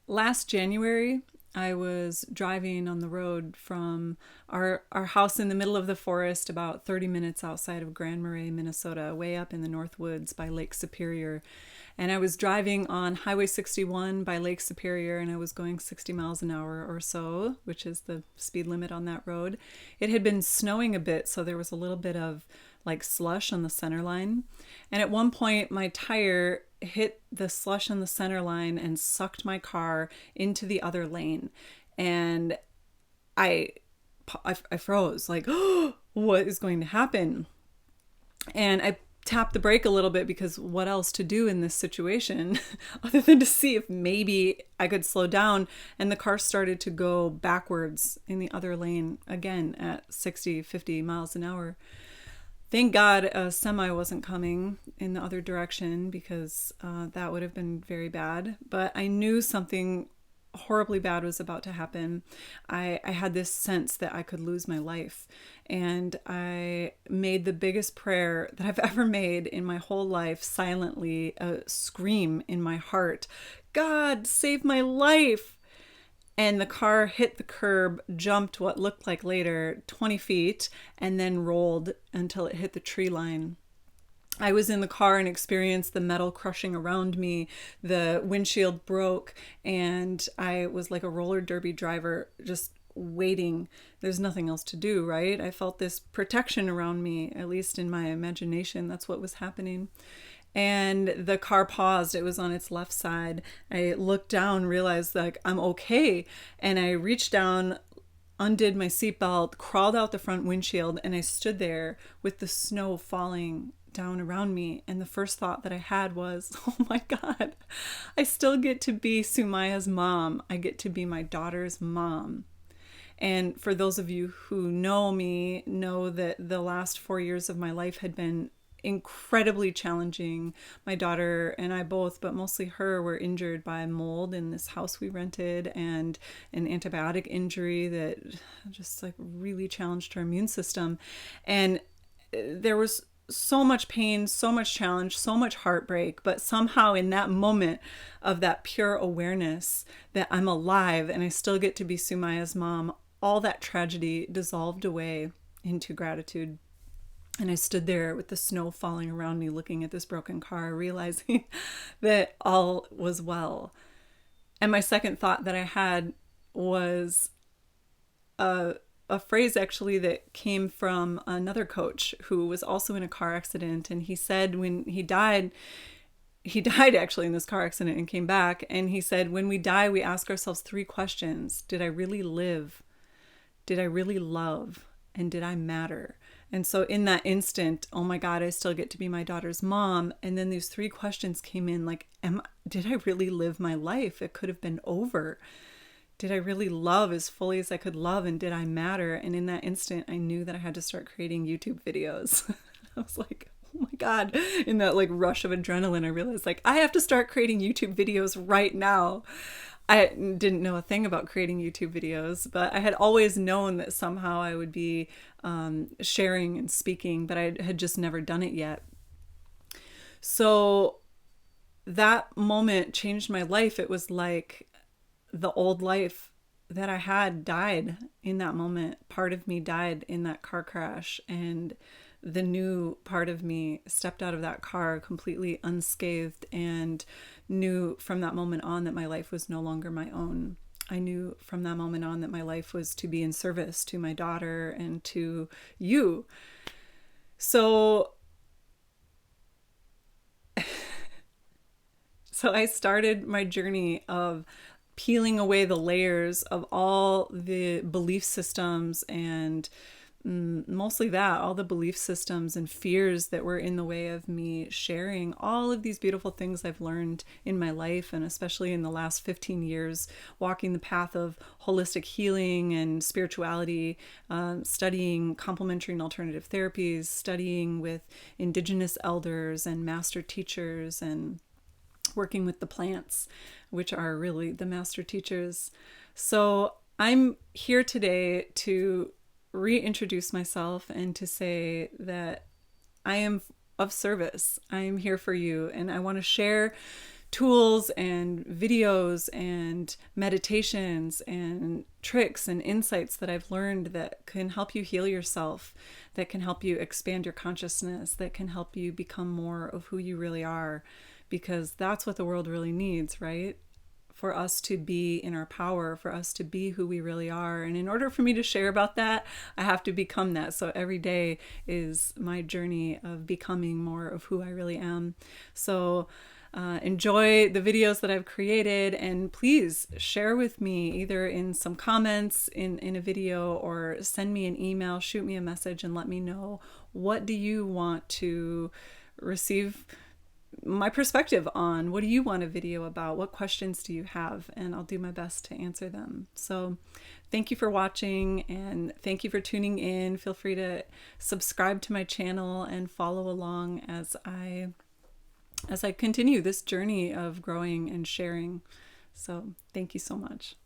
last January, I was driving on the road from our house in the middle of the forest, about 30 minutes outside of Grand Marais, Minnesota, way up in the North Woods by Lake Superior. And I was driving on Highway 61 by Lake Superior, and I was going 60 miles an hour or so, which is the speed limit on that road. It had been snowing a bit, so there was a little bit of like slush on the center line. And at one point, my tire hit the slush on the center line and sucked my car into the other lane. And I, I froze, like, oh, what is going to happen? And I tapped the brake a little bit because what else to do in this situation other than to see if maybe I could slow down. And the car started to go backwards in the other lane again at 60, 50 miles an hour. Thank God a semi wasn't coming in the other direction because that would have been very bad. But I knew something horribly bad was about to happen. I had this sense that I could lose my life. And I made the biggest prayer that I've ever made in my whole life silently, a scream in my heart. God, save my life. And the car hit the curb, jumped what looked like later 20 feet, and then rolled until it hit the tree line. I was in the car and experienced the metal crushing around me. The windshield broke, and I was like a roller derby driver, just waiting. There's nothing else to do, right? I felt this protection around me, at least in my imagination. That's what was happening. And the car paused. It was on its left side. I looked down, realized like I'm okay. And I reached down, undid my seatbelt, crawled out the front windshield, and I stood there with the snow falling down around me. And the first thought that I had was, oh my God, I still get to be Sumaya's mom. I get to be my daughter's mom. And for those of you who know me, know that the last 4 years of my life had been incredibly challenging. My daughter and I both, but mostly her, were injured by mold in this house we rented and an antibiotic injury that just like really challenged her immune system. And there was so much pain, so much challenge, so much heartbreak, but somehow in that moment of that pure awareness that I'm alive and I still get to be Sumaya's mom, all that tragedy dissolved away into gratitude. And I stood there with the snow falling around me, looking at this broken car, realizing that all was well. And my second thought that I had was a phrase actually that came from another coach who was also in a car accident. And he said when he died actually in this car accident and came back. And he said, when we die, we ask ourselves 3 questions. Did I really live? Did I really love? And did I matter? And so in that instant, oh my God, I still get to be my daughter's mom. And then these 3 questions came in like, did I really live my life? It could have been over. Did I really love as fully as I could love? And did I matter? And in that instant, I knew that I had to start creating YouTube videos. I was like, oh my God. In that like rush of adrenaline, I realized like, I have to start creating YouTube videos right now. I didn't know a thing about creating YouTube videos, but I had always known that somehow I would be sharing and speaking, but I had just never done it yet. So that moment changed my life. It was like the old life that I had died in that moment. Part of me died in that car crash, and the new part of me stepped out of that car completely unscathed and knew from that moment on that my life was no longer my own. I knew from that moment on that my life was to be in service to my daughter and to you. So I started my journey of peeling away the layers of all the belief systems and mostly that, all the belief systems and fears that were in the way of me sharing all of these beautiful things I've learned in my life, and especially in the last 15 years, walking the path of holistic healing and spirituality, studying complementary and alternative therapies, studying with indigenous elders and master teachers, and working with the plants, which are really the master teachers. So I'm here today to reintroduce myself and to say that I am of service. I am here for you, and I want to share tools and videos and meditations and tricks and insights that I've learned that can help you heal yourself, that can help you expand your consciousness, that can help you become more of who you really are, because that's what the world really needs, right? For us to be in our power, for us to be who we really are. And in order for me to share about that, I have to become that. So every day is my journey of becoming more of who I really am. So enjoy the videos that I've created, and please share with me either in some comments in a video, or send me an email, shoot me a message, and let me know, what do you want to receive my perspective on? What do you want a video about? What questions do you have? And I'll do my best to answer them. So thank you for watching, and thank you for tuning in. Feel free to subscribe to my channel and follow along as I continue this journey of growing and sharing. So thank you so much.